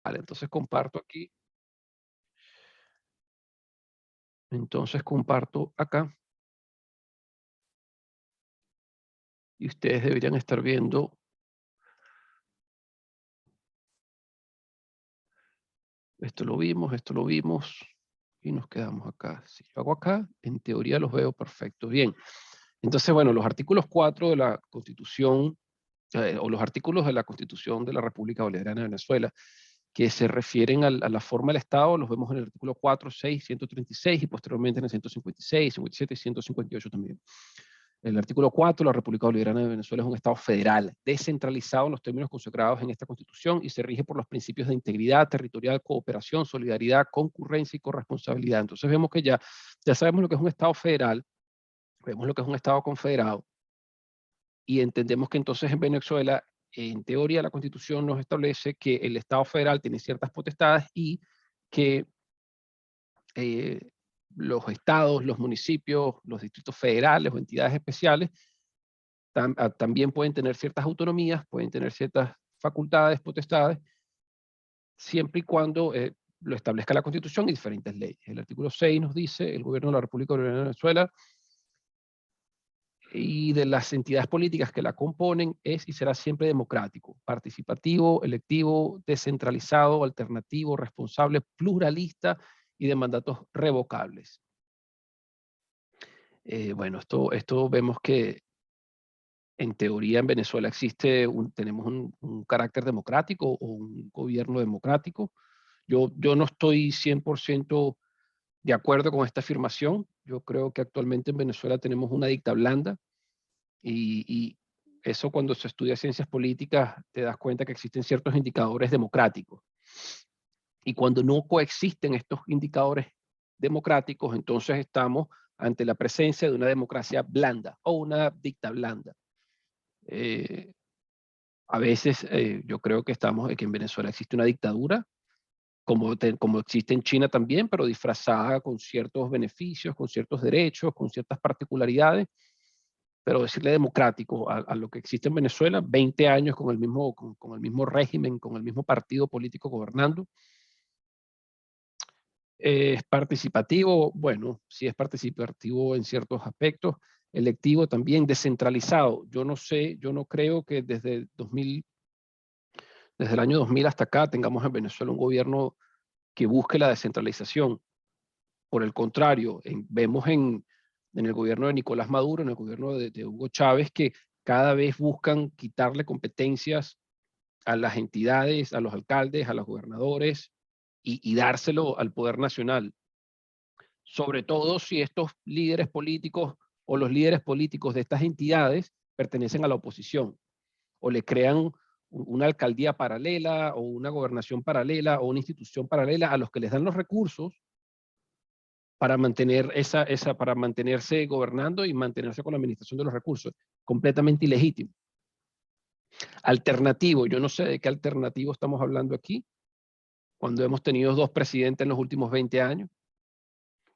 Vale, entonces comparto aquí. Entonces comparto acá. Y ustedes deberían estar viendo. Esto lo vimos. Y nos quedamos acá. Si yo hago acá, en teoría los veo perfecto. Bien. Entonces, bueno, los artículos 4 de la Constitución, o los artículos de la Constitución de la República Bolivariana de Venezuela, que se refieren a la forma del Estado, los vemos en el artículo 4, 6, 136 y posteriormente en el 156, 57 y 158 también. El artículo 4, la República Bolivariana de Venezuela es un Estado federal, descentralizado en los términos consagrados en esta Constitución y se rige por los principios de integridad territorial, cooperación, solidaridad, concurrencia y corresponsabilidad. Entonces vemos que ya sabemos lo que es un Estado federal, vemos lo que es un Estado confederado y entendemos que entonces en Venezuela, en teoría, la Constitución nos establece que el Estado federal tiene ciertas potestades y que eh, los estados, los municipios, los distritos federales o entidades especiales también pueden tener ciertas autonomías, pueden tener ciertas facultades, potestades, siempre y cuando lo establezca la Constitución y diferentes leyes. El artículo 6 nos dice, el gobierno de la República Bolivariana de Venezuela y de las entidades políticas que la componen es y será siempre democrático, participativo, electivo, descentralizado, alternativo, responsable, pluralista y de mandatos revocables. Bueno, esto vemos que en teoría en Venezuela tenemos un carácter democrático o un gobierno democrático. Yo no estoy 100% de acuerdo con esta afirmación. Yo creo que actualmente en Venezuela tenemos una dicta blanda y eso cuando se estudia ciencias políticas te das cuenta que existen ciertos indicadores democráticos. Y cuando no coexisten estos indicadores democráticos, entonces estamos ante la presencia de una democracia blanda o una dicta blanda. A veces yo creo que que en Venezuela existe una dictadura, como existe en China también, pero disfrazada con ciertos beneficios, con ciertos derechos, con ciertas particularidades, pero decirle democrático a lo que existe en Venezuela, 20 años con el mismo régimen, con el mismo partido político gobernando. ¿Es participativo? Bueno, sí es participativo en ciertos aspectos, electivo también, descentralizado. Yo no sé, yo no creo que desde el año 2000 hasta acá tengamos en Venezuela un gobierno que busque la descentralización. Por el contrario, vemos en el gobierno de Nicolás Maduro, en el gobierno de Hugo Chávez, que cada vez buscan quitarle competencias a las entidades, a los alcaldes, a los gobernadores y dárselo al poder nacional. Sobre todo si estos líderes políticos o los líderes políticos de estas entidades pertenecen a la oposición o le crean una alcaldía paralela o una gobernación paralela o una institución paralela a los que les dan los recursos para para mantenerse gobernando y mantenerse con la administración de los recursos. Completamente ilegítimo. Alternativo, yo no sé de qué alternativo estamos hablando aquí, cuando hemos tenido 2 presidentes en los últimos 20 años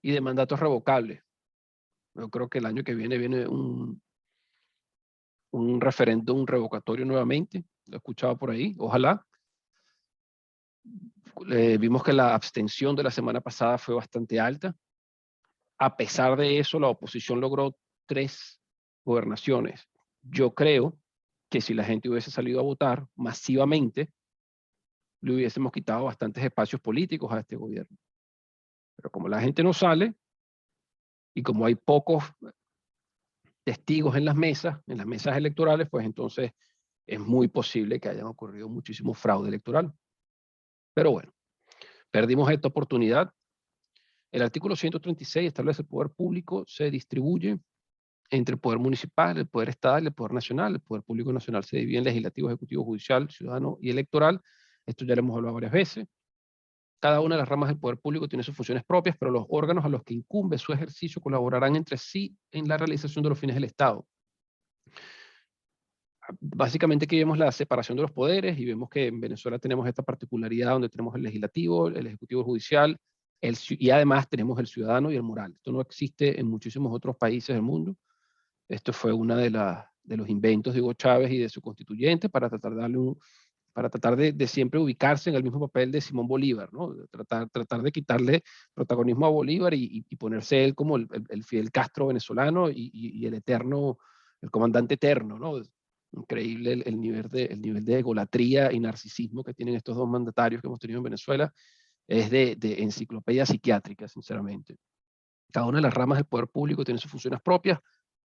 y de mandatos revocables. Yo creo que el año que viene un referéndum revocatorio nuevamente, lo he escuchado por ahí, ojalá. Vimos que la abstención de la semana pasada fue bastante alta. A pesar de eso, la oposición logró 3 gobernaciones. Yo creo que si la gente hubiese salido a votar masivamente, le hubiésemos quitado bastantes espacios políticos a este gobierno. Pero como la gente no sale y como hay pocos testigos en las mesas electorales, pues entonces es muy posible que hayan ocurrido muchísimo fraude electoral. Pero bueno, perdimos esta oportunidad. El artículo 136 establece el poder público se distribuye entre el poder municipal, el poder estatal y el poder nacional. El poder público nacional se divide en legislativo, ejecutivo, judicial, ciudadano y electoral. Esto ya lo hemos hablado varias veces. Cada una de las ramas del poder público tiene sus funciones propias, pero los órganos a los que incumbe su ejercicio colaborarán entre sí en la realización de los fines del Estado. Básicamente aquí vemos la separación de los poderes y vemos que en Venezuela tenemos esta particularidad donde tenemos el legislativo, el ejecutivo judicial, y además tenemos el ciudadano y el moral. Esto no existe en muchísimos otros países del mundo. Esto fue una de los inventos de Hugo Chávez y de su constituyente para tratar de darle para tratar de siempre ubicarse en el mismo papel de Simón Bolívar, ¿no? Tratar de quitarle protagonismo a Bolívar y ponerse él como el Fidel Castro venezolano y el eterno, el comandante eterno, ¿no? Es increíble el nivel de egolatría y narcisismo que tienen estos dos mandatarios que hemos tenido en Venezuela. Es de enciclopedia psiquiátrica, sinceramente. Cada una de las ramas del poder público tiene sus funciones propias.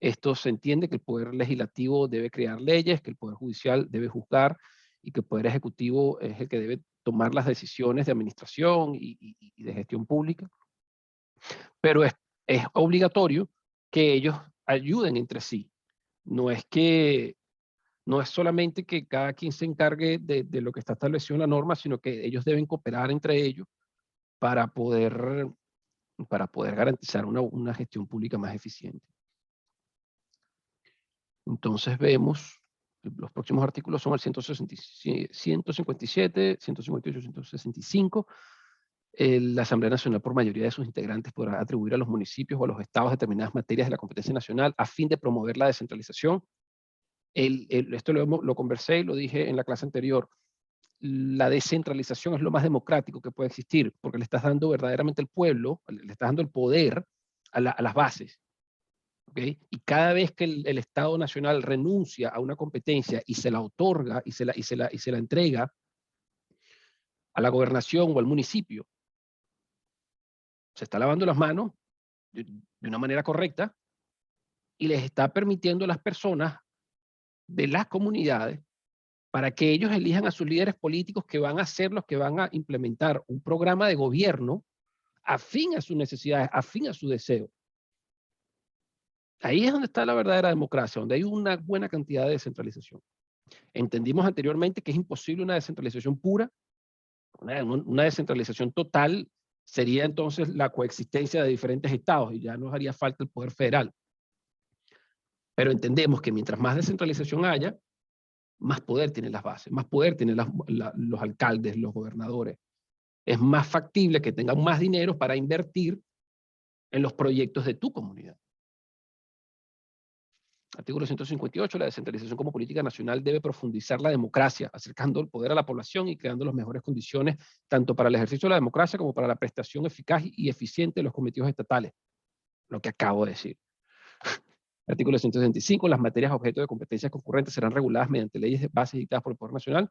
Esto se entiende que el poder legislativo debe crear leyes, que el poder judicial debe juzgar y que el poder ejecutivo es el que debe tomar las decisiones de administración y de gestión pública. Pero es obligatorio que ellos ayuden entre sí. No es que no es solamente que cada quien se encargue de lo que está establecido en la norma, sino que ellos deben cooperar entre ellos para poder, para poder garantizar una gestión pública más eficiente. Entonces vemos, los próximos artículos son el 157, 158, 165. La Asamblea Nacional, por mayoría de sus integrantes, podrá atribuir a los municipios o a los estados determinadas materias de la competencia nacional a fin de promover la descentralización. Esto lo conversé y lo dije en la clase anterior. La descentralización es lo más democrático que puede existir, porque le estás dando verdaderamente al pueblo, le estás dando el poder a las bases. ¿Okay? Y cada vez que el Estado Nacional renuncia a una competencia y se la otorga y se la entrega a la gobernación o al municipio, se está lavando las manos de una manera correcta y les está permitiendo a las personas de las comunidades para que ellos elijan a sus líderes políticos que van a ser los que van a implementar un programa de gobierno afín a sus necesidades, afín a su deseo. Ahí es donde está la verdadera democracia, donde hay una buena cantidad de descentralización. Entendimos anteriormente que es imposible una descentralización pura, una descentralización total sería entonces la coexistencia de diferentes estados y ya nos haría falta el poder federal. Pero entendemos que mientras más descentralización haya, más poder tienen las bases, más poder tienen los alcaldes, los gobernadores. Es más factible que tengan más dinero para invertir en los proyectos de tu comunidad. Artículo 158, la descentralización como política nacional debe profundizar la democracia, acercando el poder a la población y creando las mejores condiciones tanto para el ejercicio de la democracia como para la prestación eficaz y eficiente de los cometidos estatales. Lo que acabo de decir. Artículo 165, las materias objeto de competencias concurrentes serán reguladas mediante leyes de base dictadas por el Poder Nacional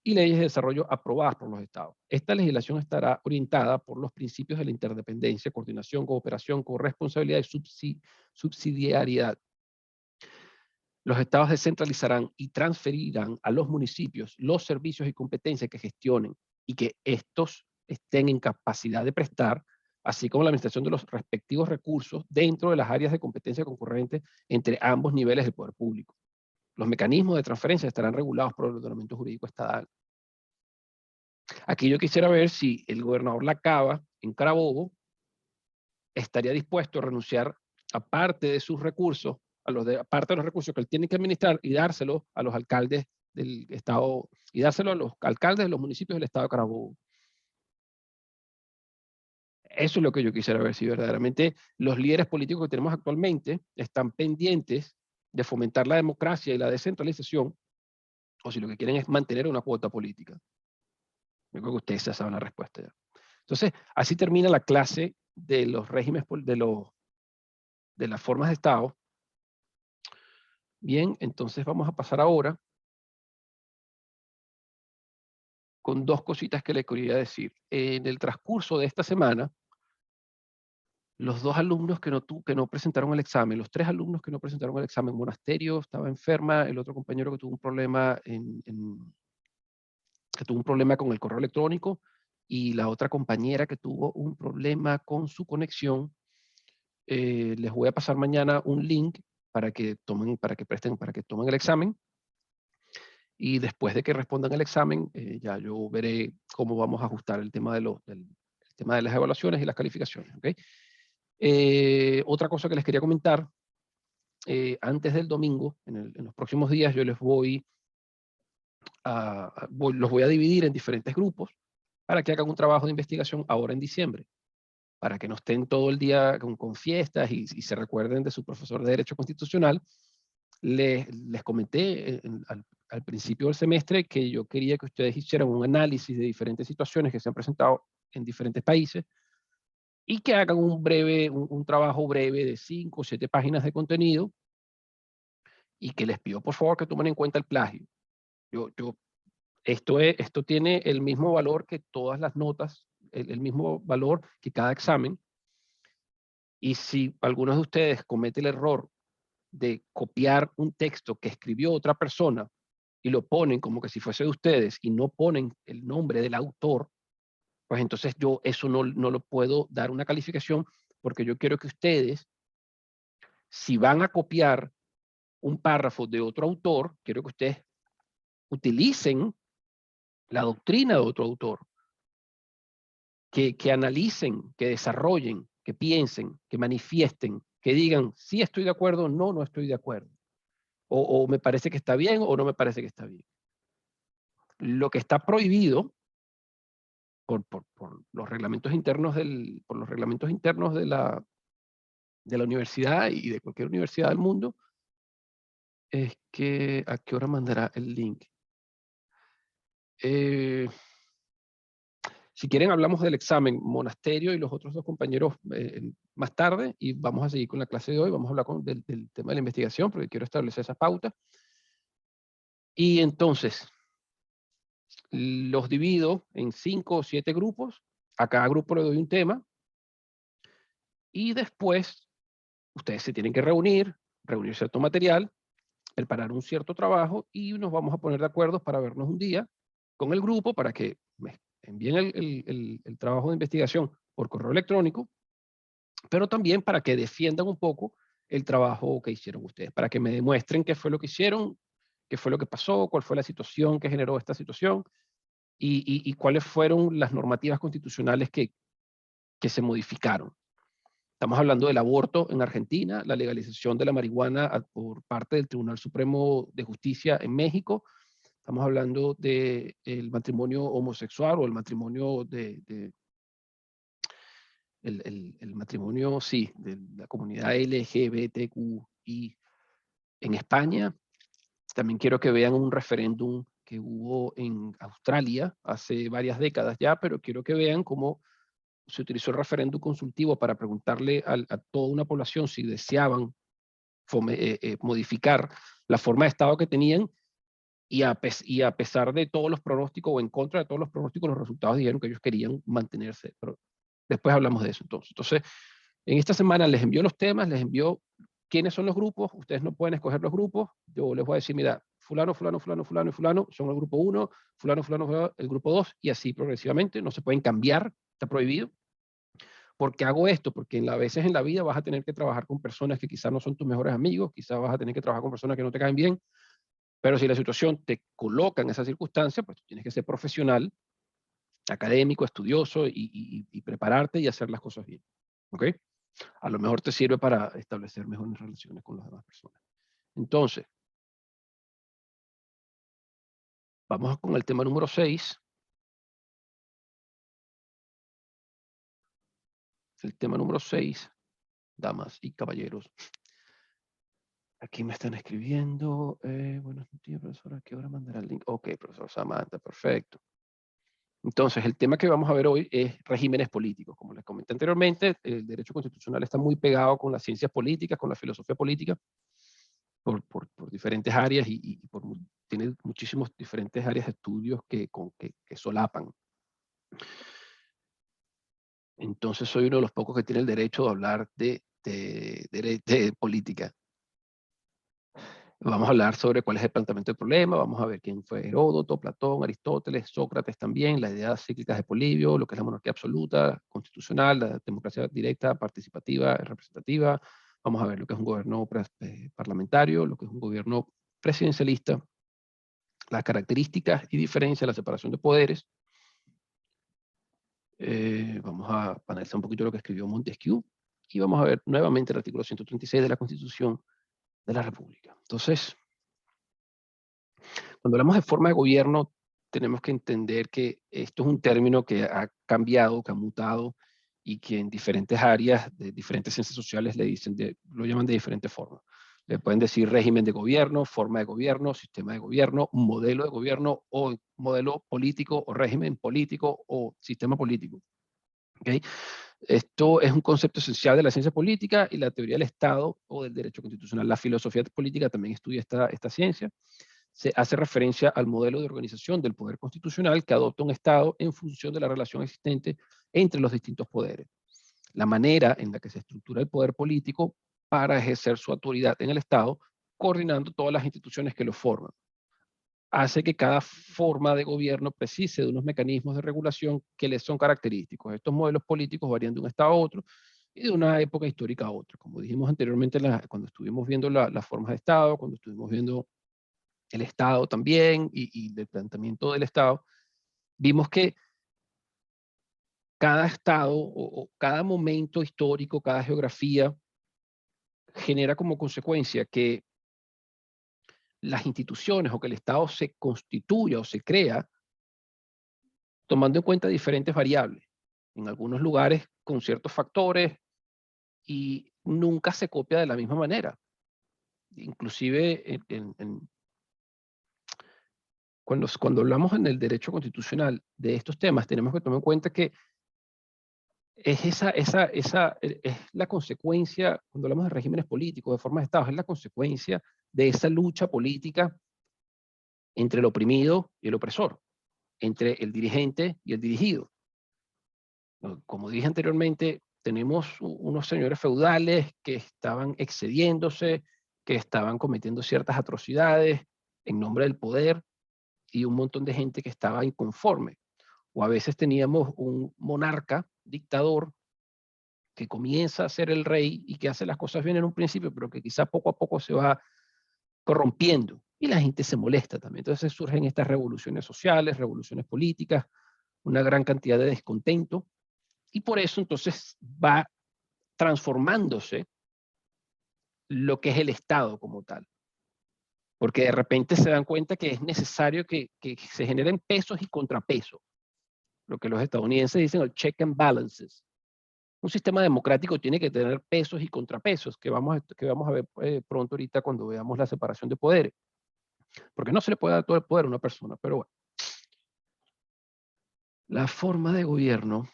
y leyes de desarrollo aprobadas por los estados. Esta legislación estará orientada por los principios de la interdependencia, coordinación, cooperación, corresponsabilidad y subsidiariedad. Los estados descentralizarán y transferirán a los municipios los servicios y competencias que gestionen y que estos estén en capacidad de prestar, así como la administración de los respectivos recursos dentro de las áreas de competencia concurrente entre ambos niveles del poder público. Los mecanismos de transferencia estarán regulados por el ordenamiento jurídico estatal. Aquí yo quisiera ver si el gobernador Lacaba, en Carabobo, estaría dispuesto a renunciar a parte de sus recursos, parte de los recursos que él tiene que administrar y dárselo a los alcaldes del estado, y dárselo a los alcaldes de los municipios del estado de Carabobo. Eso es lo que yo quisiera ver, si verdaderamente los líderes políticos que tenemos actualmente están pendientes de fomentar la democracia y la descentralización, o si lo que quieren es mantener una cuota política. Yo creo que ustedes ya saben la respuesta ya. Entonces, así termina la clase de los regímenes, de las formas de Estado. Bien, entonces vamos a pasar ahora con dos cositas que le quería decir. En el transcurso de esta semana, los dos alumnos que no presentaron el examen, los tres alumnos que no presentaron el examen, Monasterio estaba enferma, el otro compañero que tuvo un problema que tuvo un problema con el correo electrónico y la otra compañera que tuvo un problema con su conexión. Les voy a pasar mañana un link para que tomen el examen. Y después de que respondan el examen, ya yo veré cómo vamos a ajustar el tema de tema de las evaluaciones y las calificaciones. ¿Okay? Otra cosa que les quería comentar, antes del domingo, en los próximos días, yo les los voy a dividir en diferentes grupos para que hagan un trabajo de investigación ahora en diciembre, para que no estén todo el día con fiestas y se recuerden de su profesor de Derecho Constitucional. Les comenté al principio del semestre que yo quería que ustedes hicieran un análisis de diferentes situaciones que se han presentado en diferentes países y que hagan un trabajo breve de 5 o 7 páginas de contenido, y que les pido por favor que tomen en cuenta el plagio. Esto tiene el mismo valor que todas las notas, el mismo valor que cada examen, y si alguno de ustedes comete el error de copiar un texto que escribió otra persona y lo ponen como que si fuese de ustedes y no ponen el nombre del autor, pues entonces yo eso no lo puedo dar una calificación, porque yo quiero que ustedes, si van a copiar un párrafo de otro autor, quiero que ustedes utilicen la doctrina de otro autor, que analicen, que desarrollen, que piensen, que manifiesten, que digan, sí estoy de acuerdo, no, no estoy de acuerdo. O me parece que está bien o no me parece que está bien. Lo que está prohibido por los reglamentos internos de la universidad y de cualquier universidad del mundo, es que, ¿a qué hora mandará el link? Si quieren hablamos del examen Monasterio y los otros dos compañeros más tarde, y vamos a seguir con la clase de hoy. Vamos a hablar del tema de la investigación, porque quiero establecer esas pautas. Y entonces, los divido en 5 o 7 grupos. A cada grupo le doy un tema. Y después, ustedes se tienen que reunir cierto material, preparar un cierto trabajo, y nos vamos a poner de acuerdo para vernos un día con el grupo para que me envíen el trabajo de investigación por correo electrónico, pero también para que defiendan un poco el trabajo que hicieron ustedes, para que me demuestren qué fue lo que hicieron, qué fue lo que pasó, cuál fue la situación que generó esta situación, y cuáles fueron las normativas constitucionales que se modificaron. Estamos hablando del aborto en Argentina, la legalización de la marihuana por parte del Tribunal Supremo de Justicia en México. Estamos hablando del matrimonio homosexual o el matrimonio el matrimonio, sí, de la comunidad LGBTQI en España. También quiero que vean un referéndum que hubo en Australia hace varias décadas ya, pero quiero que vean cómo se utilizó el referéndum consultivo para preguntarle a toda una población si deseaban modificar la forma de Estado que tenían, y a pesar de todos los pronósticos o en contra de todos los pronósticos, los resultados dijeron que ellos querían mantenerse. Pero después hablamos de eso. Entonces, en esta semana les envío los temas, les envío quiénes son los grupos. Ustedes no pueden escoger los grupos. Yo les voy a decir, mira, fulano, fulano, fulano, fulano y fulano son el grupo 1, fulano, fulano, fulano, el grupo 2, y así progresivamente. No se pueden cambiar, está prohibido. ¿Por qué hago esto? Porque a veces en la vida vas a tener que trabajar con personas que quizás no son tus mejores amigos, quizás vas a tener que trabajar con personas que no te caen bien, pero si la situación te coloca en esa circunstancia, pues tú tienes que ser profesional, académico, estudioso, y prepararte y hacer las cosas bien. ¿Ok? A lo mejor te sirve para establecer mejores relaciones con las demás personas. Entonces, vamos con el tema número 6. El tema número 6, damas y caballeros. Aquí me están escribiendo. Buenos días, profesora. ¿A qué hora mandará el link? Ok, profesor Samantha, perfecto. Entonces, el tema que vamos a ver hoy es regímenes políticos. Como les comenté anteriormente, el derecho constitucional está muy pegado con las ciencias políticas, con la filosofía política, por diferentes áreas, tiene muchísimos diferentes áreas de estudios que solapan. Entonces, soy uno de los pocos que tiene el derecho de hablar de política. Vamos a hablar sobre cuál es el planteamiento del problema, vamos a ver quién fue Heródoto, Platón, Aristóteles, Sócrates también, las ideas cíclicas de Polibio, lo que es la monarquía absoluta, constitucional, la democracia directa, participativa, representativa. Vamos a ver lo que es un gobierno parlamentario, lo que es un gobierno presidencialista, las características y diferencias de la separación de poderes. Vamos a analizar un poquito lo que escribió Montesquieu, y vamos a ver nuevamente el artículo 136 de la Constitución de la República. Entonces, cuando hablamos de forma de gobierno, tenemos que entender que esto es un término que ha cambiado, que ha mutado, y que en diferentes áreas de diferentes ciencias sociales lo llaman de diferentes formas. Le pueden decir régimen de gobierno, forma de gobierno, sistema de gobierno, modelo de gobierno o modelo político o régimen político o sistema político. ¿Okay? Esto es un concepto esencial de la ciencia política y la teoría del Estado o del derecho constitucional. La filosofía política también estudia esta ciencia. Se hace referencia al modelo de organización del poder constitucional que adopta un Estado en función de la relación existente entre los distintos poderes. La manera en la que se estructura el poder político para ejercer su autoridad en el Estado, coordinando todas las instituciones que lo forman. Hace que cada forma de gobierno precise de unos mecanismos de regulación que les son característicos. Estos modelos políticos varían de un Estado a otro y de una época histórica a otra. Como dijimos anteriormente, cuando estuvimos viendo las formas de Estado, cuando estuvimos viendo el Estado también y el planteamiento del Estado, vimos que cada Estado o cada momento histórico, cada geografía, genera como consecuencia que las instituciones o que el Estado se constituya o se crea tomando en cuenta diferentes variables. En algunos lugares con ciertos factores y nunca se copia de la misma manera. Inclusive cuando hablamos en el derecho constitucional de estos temas, tenemos que tomar en cuenta que es la consecuencia, cuando hablamos de regímenes políticos, de formas de Estado, es la consecuencia de esa lucha política entre el oprimido y el opresor, entre el dirigente y el dirigido. Como dije anteriormente, tenemos unos señores feudales que estaban excediéndose, que estaban cometiendo ciertas atrocidades en nombre del poder y un montón de gente que estaba inconforme. O a veces teníamos un monarca, dictador, que comienza a ser el rey y que hace las cosas bien en un principio, pero que quizá poco a poco se va corrompiendo y la gente se molesta también. Entonces surgen estas revoluciones sociales, revoluciones políticas, una gran cantidad de descontento y por eso entonces va transformándose lo que es el Estado como tal. Porque de repente se dan cuenta que es necesario que se generen pesos y contrapesos, lo que los estadounidenses dicen el check and balances. Un sistema democrático tiene que tener pesos y contrapesos, que vamos a ver pronto ahorita cuando veamos la separación de poderes. Porque no se le puede dar todo el poder a una persona, pero bueno. La forma de gobierno,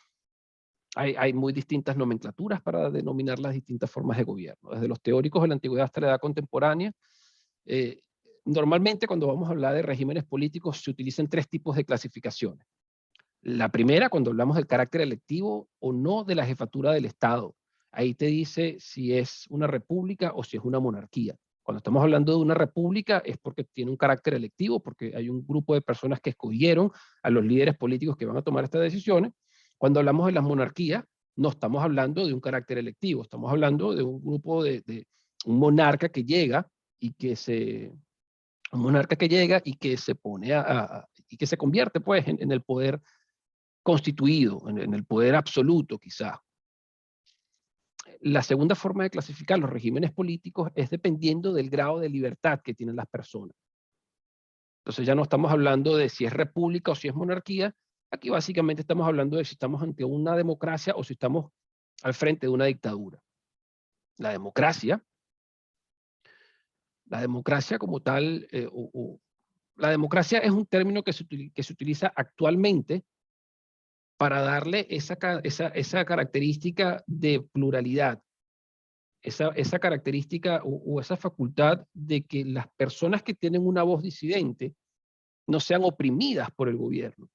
hay muy distintas nomenclaturas para denominar las distintas formas de gobierno, desde los teóricos de la antigüedad hasta la edad contemporánea. Normalmente cuando vamos a hablar de regímenes políticos se utilizan tres tipos de clasificaciones. La primera, cuando hablamos del carácter electivo o no de la jefatura del Estado. Ahí te dice si es una república o si es una monarquía. Cuando estamos hablando de una república es porque tiene un carácter electivo, porque hay un grupo de personas que escogieron a los líderes políticos que van a tomar estas decisiones. Cuando hablamos de las monarquías, no estamos hablando de un carácter electivo, estamos hablando de un grupo de un monarca que llega y que se pone y que se convierte pues en el poder constituido, en el poder absoluto quizá. La segunda forma de clasificar los regímenes políticos es dependiendo del grado de libertad que tienen las personas. Entonces ya no estamos hablando de si es república o si es monarquía, aquí básicamente estamos hablando de si estamos ante una democracia o si estamos al frente de una dictadura. La democracia como tal, la democracia es un término que se utiliza actualmente para darle esa característica de pluralidad, esa característica o esa facultad de que las personas que tienen una voz disidente no sean oprimidas por el gobierno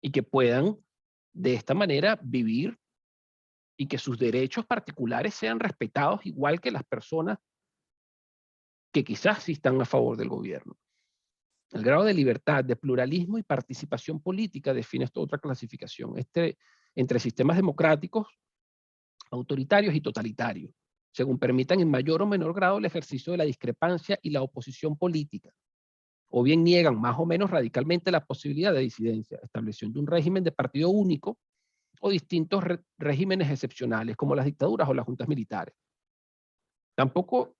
y que puedan de esta manera vivir y que sus derechos particulares sean respetados igual que las personas que quizás sí están a favor del gobierno. El grado de libertad, de pluralismo y participación política define esta otra clasificación, entre sistemas democráticos, autoritarios y totalitarios, según permitan en mayor o menor grado el ejercicio de la discrepancia y la oposición política, o bien niegan más o menos radicalmente la posibilidad de disidencia, estableciendo un régimen de partido único o distintos regímenes excepcionales, como las dictaduras o las juntas militares. Tampoco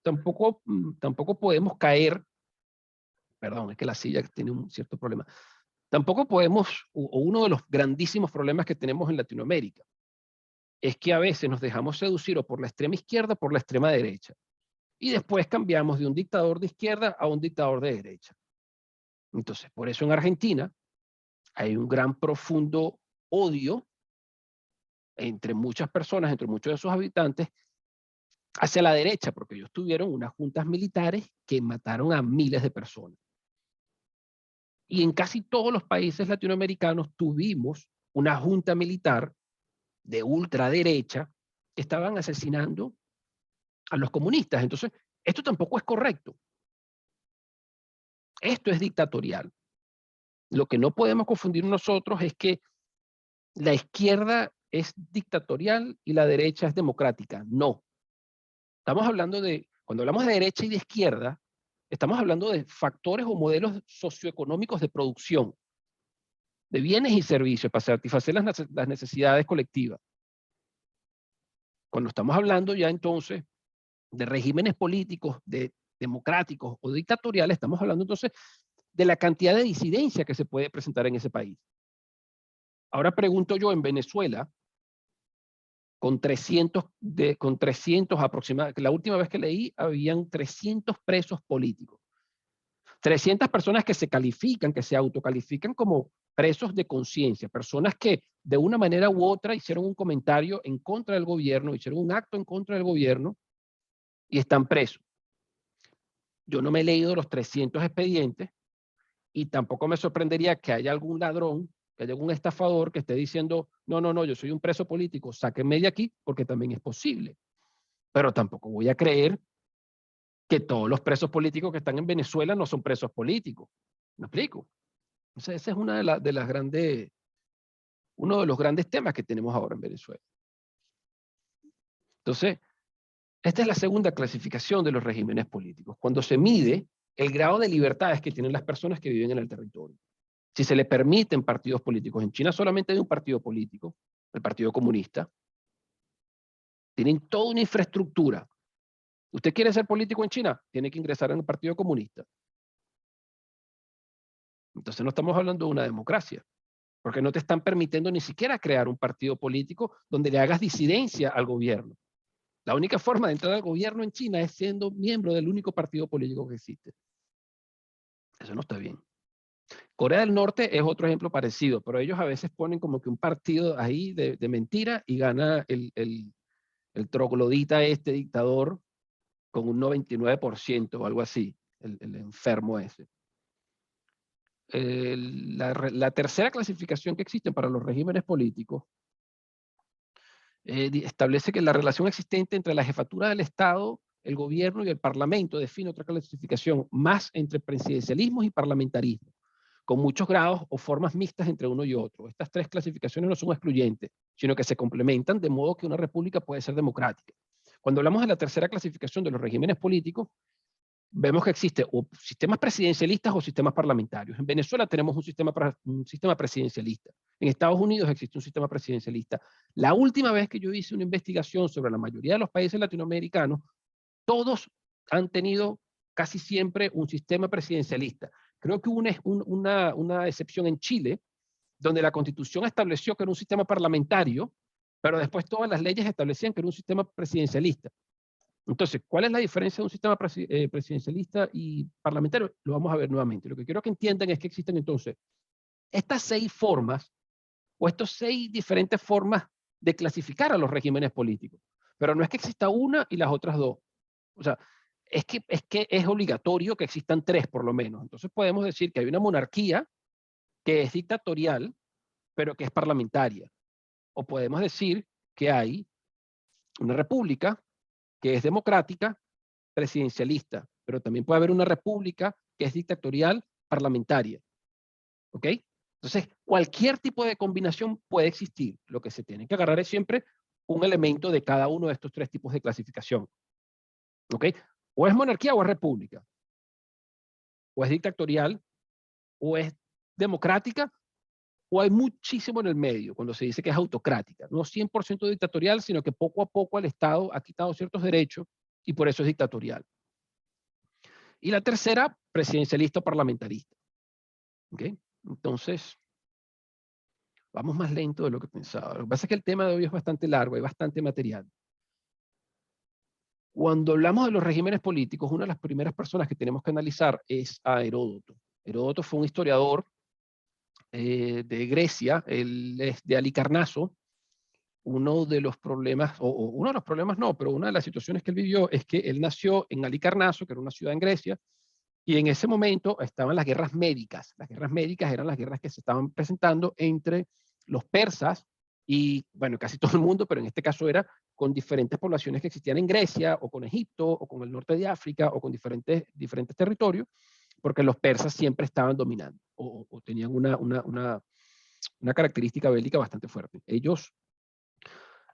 podemos caer, perdón, es que la silla tiene un cierto problema. Tampoco podemos, o uno de los grandísimos problemas que tenemos en Latinoamérica, es que a veces nos dejamos seducir o por la extrema izquierda o por la extrema derecha. y después cambiamos de un dictador de izquierda a un dictador de derecha. Entonces, por eso en Argentina hay un gran profundo odio entre muchas personas, entre muchos de sus habitantes, hacia la derecha, porque ellos tuvieron unas juntas militares que mataron a miles de personas. Y en casi todos los países latinoamericanos tuvimos una junta militar de ultraderecha que estaban asesinando a los comunistas. Entonces, esto tampoco es correcto. Esto es dictatorial. Lo que no podemos confundir nosotros es que la izquierda es dictatorial y la derecha es democrática. No. Estamos hablando de, cuando hablamos de derecha y de izquierda, estamos hablando de factores o modelos socioeconómicos de producción, de bienes y servicios para satisfacer las necesidades colectivas. Cuando estamos hablando ya entonces de regímenes políticos, democráticos o dictatoriales, estamos hablando entonces de la cantidad de disidencia que se puede presentar en ese país. Ahora pregunto yo, en Venezuela, con 300 aproximadamente, la última vez que leí, habían 300 presos políticos. 300 personas que se califican, que se autocalifican como presos de conciencia, personas que de una manera u otra hicieron un comentario en contra del gobierno, hicieron un acto en contra del gobierno y están presos. Yo no me he leído los 300 expedientes y tampoco me sorprendería que haya algún ladrón, que haya algún estafador que esté diciendo, no, no, no, yo soy un preso político, sáquenme de aquí, porque también es posible. Pero tampoco voy a creer que todos los presos políticos que están en Venezuela no son presos políticos. ¿Me explico? Entonces, ese es uno de los grandes temas que tenemos ahora en Venezuela. Entonces, esta es la segunda clasificación de los regímenes políticos, cuando se mide el grado de libertades que tienen las personas que viven en el territorio. Si se le permiten partidos políticos, en China solamente hay un partido político, el Partido Comunista, tienen toda una infraestructura. ¿Usted quiere ser político en China? Tiene que ingresar en el Partido Comunista. Entonces no estamos hablando de una democracia, porque no te están permitiendo ni siquiera crear un partido político donde le hagas disidencia al gobierno. La única forma de entrar al gobierno en China es siendo miembro del único partido político que existe. Eso no está bien. Corea del Norte es otro ejemplo parecido, pero ellos a veces ponen como que un partido ahí de mentira y gana el troglodita este dictador con un 99% o algo así, el enfermo ese. La tercera clasificación que existe para los regímenes políticos establece que la relación existente entre la jefatura del Estado, el gobierno y el parlamento define otra clasificación, más entre presidencialismos y parlamentarismo, con muchos grados o formas mixtas entre uno y otro. Estas tres clasificaciones no son excluyentes, sino que se complementan de modo que una república puede ser democrática. Cuando hablamos de la tercera clasificación de los regímenes políticos, vemos que existe o sistemas presidencialistas o sistemas parlamentarios. En Venezuela tenemos un sistema presidencialista. En Estados Unidos existe un sistema presidencialista. La última vez que yo hice una investigación sobre la mayoría de los países latinoamericanos, todos han tenido casi siempre un sistema presidencialista. Creo que hubo una excepción en Chile, donde la Constitución estableció que era un sistema parlamentario, pero después todas las leyes establecían que era un sistema presidencialista. Entonces, ¿cuál es la diferencia de un sistema presidencialista y parlamentario? Lo vamos a ver nuevamente. Lo que quiero que entiendan es que existen entonces estas 6 formas o estas 6 diferentes formas de clasificar a los regímenes políticos. Pero no es que exista una y las otras 2. O sea, es que es obligatorio que existan 3 por lo menos. Entonces podemos decir que hay una monarquía que es dictatorial, pero que es parlamentaria. O podemos decir que hay una república que es democrática, presidencialista, pero también puede haber una república que es dictatorial, parlamentaria. ¿Ok? Entonces, cualquier tipo de combinación puede existir. Lo que se tiene que agarrar es siempre un elemento de cada uno de estos 3 tipos de clasificación. ¿Ok? O es monarquía o es república. O es dictatorial, o es democrática, o hay muchísimo en el medio, cuando se dice que es autocrática. No 100% dictatorial, sino que poco a poco el Estado ha quitado ciertos derechos y por eso es dictatorial. Y la tercera, presidencialista o parlamentarista. ¿Ok? Entonces, vamos más lento de lo que pensaba. Lo que pasa es que el tema de hoy es bastante largo, hay bastante material. Cuando hablamos de los regímenes políticos, una de las primeras personas que tenemos que analizar es a Heródoto. Heródoto fue un historiador de Grecia, él es de Halicarnaso. Uno de los problemas, o uno de los problemas no, pero una de las situaciones que él vivió es que él nació en Halicarnaso, que era una ciudad en Grecia, y en ese momento estaban las guerras médicas. Las guerras médicas eran las guerras que se estaban presentando entre los persas y, bueno, casi todo el mundo, pero en este caso era con diferentes poblaciones que existían en Grecia, o con Egipto, o con el norte de África, o con diferentes territorios, porque los persas siempre estaban dominando, o tenían una característica bélica bastante fuerte.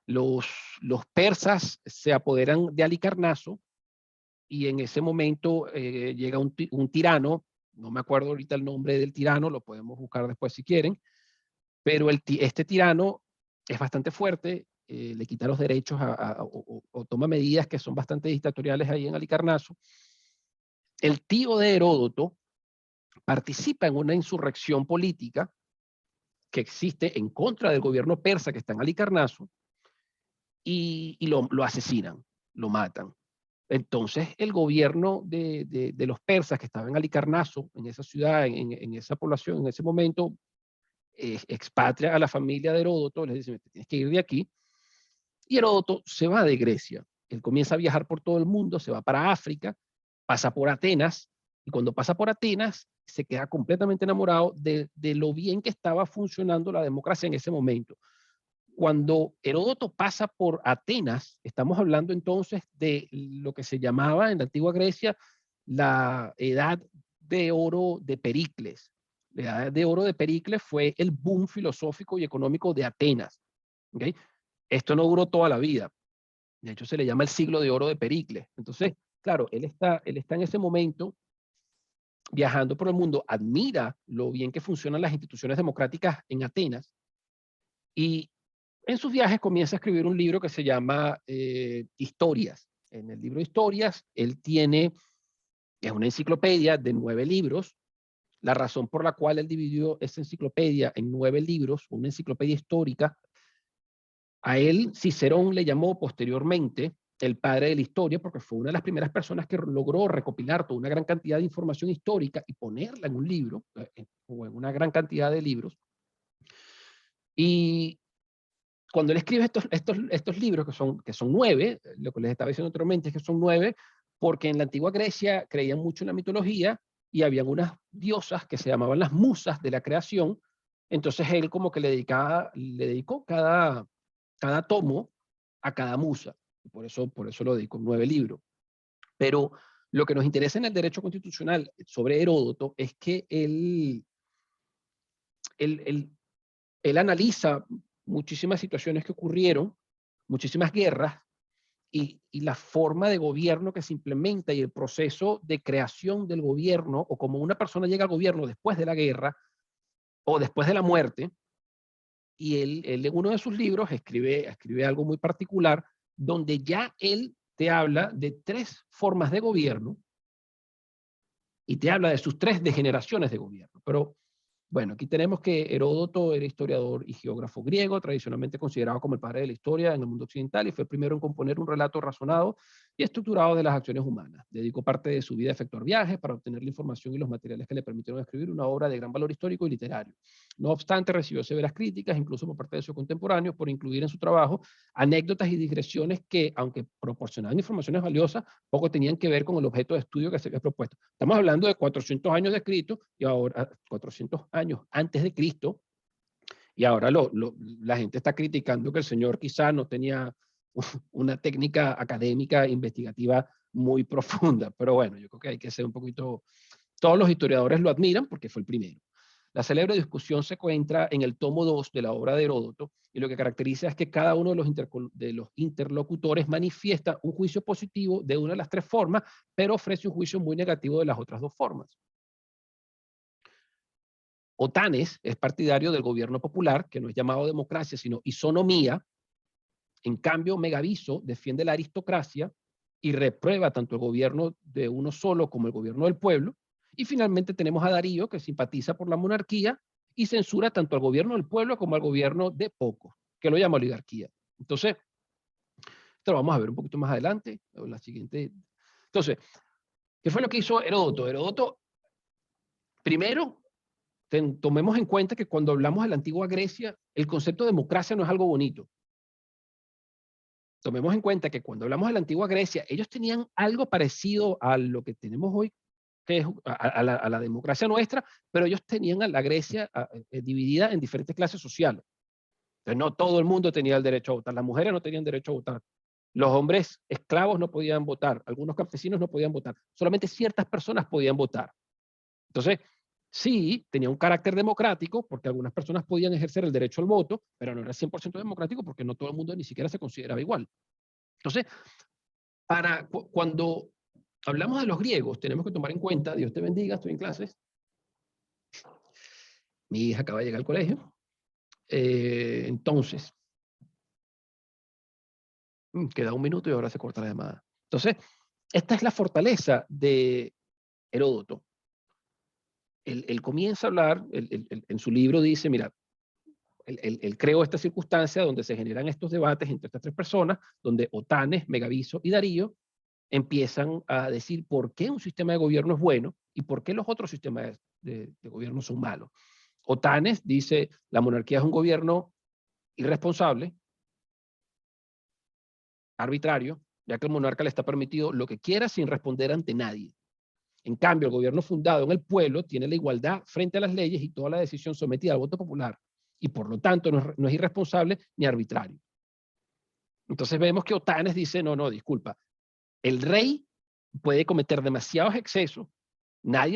Los, los persas se apoderan de Halicarnaso, y en ese momento llega un tirano, no me acuerdo ahorita el nombre del tirano, lo podemos buscar después si quieren, pero este tirano es bastante fuerte, le quita los derechos o toma medidas que son bastante dictatoriales ahí en Halicarnaso. El tío de Heródoto participa en una insurrección política que existe en contra del gobierno persa que está en Halicarnaso, y lo asesinan, lo matan. Entonces el gobierno de los persas que estaba en Halicarnaso, en esa ciudad, en esa población, en ese momento, expatria a la familia de Heródoto, les dice, tienes que ir de aquí, y Heródoto se va de Grecia. Él comienza a viajar por todo el mundo, se va para África, pasa por Atenas, y cuando pasa por Atenas, se queda completamente enamorado de lo bien que estaba funcionando la democracia en ese momento. Cuando Heródoto pasa por Atenas, estamos hablando entonces de lo que se llamaba en la antigua Grecia la edad de oro de Pericles. La edad de oro de Pericles fue el boom filosófico y económico de Atenas. ¿Okay? Esto no duró toda la vida. De hecho, se le llama el siglo de oro de Pericles. Entonces, claro, él está en ese momento viajando por el mundo, admira lo bien que funcionan las instituciones democráticas en Atenas, y en sus viajes comienza a escribir un libro que se llama Historias. En el libro Historias, es una enciclopedia de 9 libros. La razón por la cual él dividió esa enciclopedia en 9 libros, una enciclopedia histórica, a él Cicerón le llamó posteriormente el padre de la historia, porque fue una de las primeras personas que logró recopilar toda una gran cantidad de información histórica y ponerla en un libro, o en una gran cantidad de libros. Y cuando él escribe estos libros, que son 9, lo que les estaba diciendo anteriormente es que son 9, porque en la antigua Grecia creían mucho en la mitología, y habían unas diosas que se llamaban las musas de la creación. Entonces él como que le dedicó cada tomo a cada musa. Y por eso lo dedicó 9 libros. Pero lo que nos interesa en el derecho constitucional sobre Heródoto es que él, él analiza muchísimas situaciones que ocurrieron, muchísimas guerras, y la forma de gobierno que se implementa y el proceso de creación del gobierno, o como una persona llega al gobierno después de la guerra o después de la muerte. Y él en uno de sus libros escribe algo muy particular, donde ya él te habla de 3 formas de gobierno y te habla de sus 3 degeneraciones de gobierno. Pero bueno, aquí tenemos que Heródoto era historiador y geógrafo griego, tradicionalmente considerado como el padre de la historia en el mundo occidental, y fue el primero en componer un relato razonado y estructurado de las acciones humanas. Dedicó parte de su vida a efectuar viajes para obtener la información y los materiales que le permitieron escribir una obra de gran valor histórico y literario. No obstante, recibió severas críticas, incluso por parte de sus contemporáneos, por incluir en su trabajo anécdotas y digresiones que, aunque proporcionaban informaciones valiosas, poco tenían que ver con el objeto de estudio que se había propuesto. Estamos hablando de 400 años de escrito, y ahora 400 años antes de Cristo, y ahora la gente está criticando que el señor quizá no tenía una técnica académica investigativa muy profunda, pero bueno, yo creo que hay que ser un poquito, todos los historiadores lo admiran porque fue el primero. La célebre discusión se encuentra en el tomo 2 de la obra de Heródoto, y lo que caracteriza es que cada uno de los interlocutores manifiesta un juicio positivo de una de las 3 formas, pero ofrece un juicio muy negativo de las otras 2 formas. Otanes es partidario del gobierno popular, que no es llamado democracia, sino isonomía. En cambio, Megaviso defiende la aristocracia y reprueba tanto el gobierno de uno solo como el gobierno del pueblo. Y finalmente tenemos a Darío, que simpatiza por la monarquía y censura tanto al gobierno del pueblo como al gobierno de pocos, que lo llama oligarquía. Entonces, Esto lo vamos a ver un poquito más adelante, o la siguiente. Entonces, ¿qué fue lo que hizo Heródoto? Heródoto, primero, tomemos en cuenta que cuando hablamos de la antigua Grecia, el concepto de democracia no es algo bonito. Tomemos en cuenta que cuando hablamos de la antigua Grecia, ellos tenían algo parecido a lo que tenemos hoy, que es a la democracia nuestra, pero ellos tenían a la Grecia dividida en diferentes clases sociales. Entonces, no todo el mundo tenía el derecho a votar. Las mujeres no tenían derecho a votar. Los hombres esclavos no podían votar. Algunos campesinos no podían votar. Solamente ciertas personas podían votar. Entonces, sí, tenía un carácter democrático, porque algunas personas podían ejercer el derecho al voto, pero no era 100% democrático porque no todo el mundo ni siquiera se consideraba igual. Entonces, cuando hablamos de los griegos, tenemos que tomar en cuenta, Dios te bendiga, estoy en clases, mi hija acaba de llegar al colegio, entonces, queda un minuto y ahora se corta la llamada. Entonces, esta es la fortaleza de Heródoto. Él comienza a hablar, en su libro dice, mira, él creó esta circunstancia donde se generan estos debates entre estas tres personas, donde Otanes, Megabizo y Darío empiezan a decir por qué un sistema de gobierno es bueno y por qué los otros sistemas de gobierno son malos. Otanes dice, la monarquía es un gobierno irresponsable, arbitrario, ya que el monarca le está permitido lo que quiera sin responder ante nadie. En cambio, el gobierno fundado en el pueblo tiene la igualdad frente a las leyes y toda la decisión sometida al voto popular, y por lo tanto no es irresponsable ni arbitrario. Entonces vemos que Otanes dice, no, disculpa, el rey puede cometer demasiados excesos, nadie